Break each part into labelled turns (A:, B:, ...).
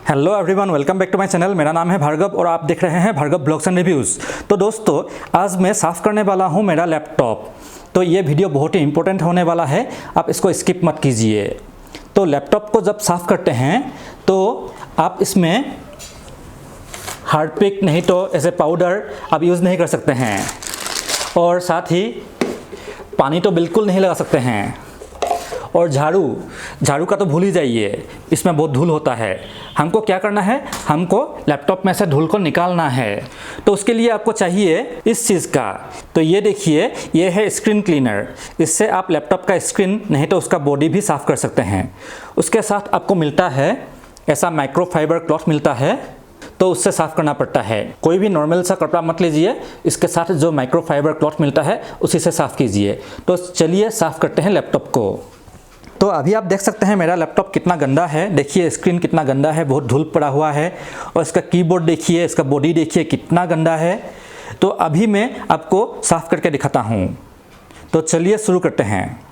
A: Hello everyone, welcome back to my channel. मेरा नाम है भार्गव और आप देख रहे हैं भार्गव ब्लॉग्स एंड रिव्यूज़। तो दोस्तों, आज मैं साफ़ करने वाला हूं मेरा लैपटॉप। तो ये वीडियो बहुत ही इंपॉर्टेंट होने वाला है, आप इसको स्किप मत कीजिए। तो लैपटॉप को जब साफ़ करते हैं तो आप इसमें हार्डपिक नहीं तो ऐसे पाउडर आप यूज़ नहीं कर सकते हैं, और साथ ही पानी तो बिल्कुल नहीं लगा सकते हैं। और झाड़ू का तो भूल ही जाइए, इसमें बहुत धूल होता है। हमको क्या करना है, हमको लैपटॉप में से धूल को निकालना है। तो उसके लिए आपको चाहिए इस चीज़ का। तो ये देखिए, ये है स्क्रीन क्लीनर। इससे आप लैपटॉप का स्क्रीन नहीं तो उसका बॉडी भी साफ़ कर सकते हैं। उसके साथ आपको मिलता है ऐसा माइक्रोफाइबर क्लॉथ मिलता है, तो उससे साफ़ करना पड़ता है। कोई भी नॉर्मल सा कपड़ा मत लीजिए, इसके साथ जो माइक्रोफाइबर क्लॉथ मिलता है उसी से साफ़ कीजिए। तो चलिए साफ़ करते हैं लैपटॉप को। तो अभी आप देख सकते हैं मेरा लैपटॉप कितना गंदा है। देखिए स्क्रीन कितना गंदा है, बहुत धूल पड़ा हुआ है। और इसका कीबोर्ड देखिए, इसका बॉडी देखिए कितना गंदा है। तो अभी मैं आपको साफ़ करके दिखाता हूँ। तो चलिए शुरू करते हैं।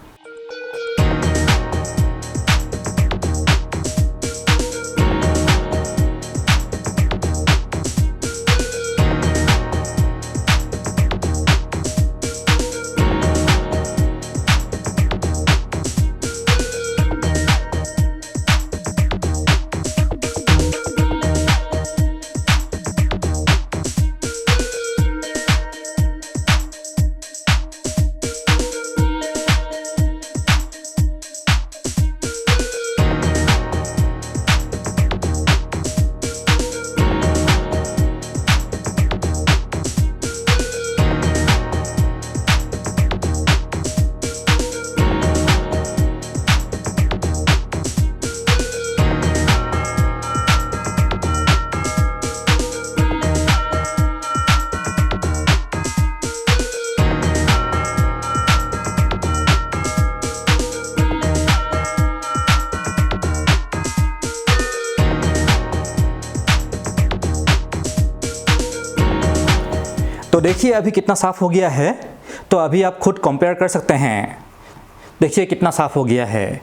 A: तो देखिए अभी कितना साफ़ हो गया है। तो अभी आप खुद कंपेयर कर सकते हैं। देखिए कितना साफ़ हो गया है।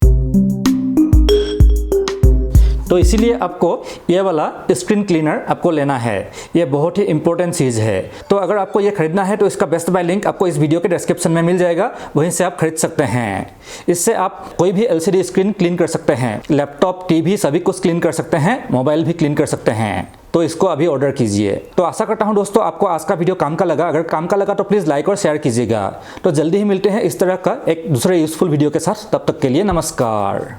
A: तो इसीलिए आपको ये वाला स्क्रीन क्लीनर आपको लेना है। ये बहुत ही इंपॉर्टेंट चीज़ है। तो अगर आपको ये खरीदना है तो इसका बेस्ट बाय लिंक आपको इस वीडियो के डिस्क्रिप्शन में मिल जाएगा, वहीं से आप खरीद सकते हैं। इससे आप कोई भी LCD स्क्रीन क्लीन कर सकते हैं, लैपटॉप, टीवी सभी कुछ क्लीन कर सकते हैं, मोबाइल भी क्लीन कर सकते हैं। तो इसको अभी ऑर्डर कीजिए। तो आशा करता हूं दोस्तों आपको आज का वीडियो काम का लगा। अगर काम का लगा तो प्लीज़ लाइक और शेयर कीजिएगा। तो जल्दी ही मिलते हैं इस तरह का एक दूसरे यूज़फुल वीडियो के साथ। तब तक के लिए नमस्कार।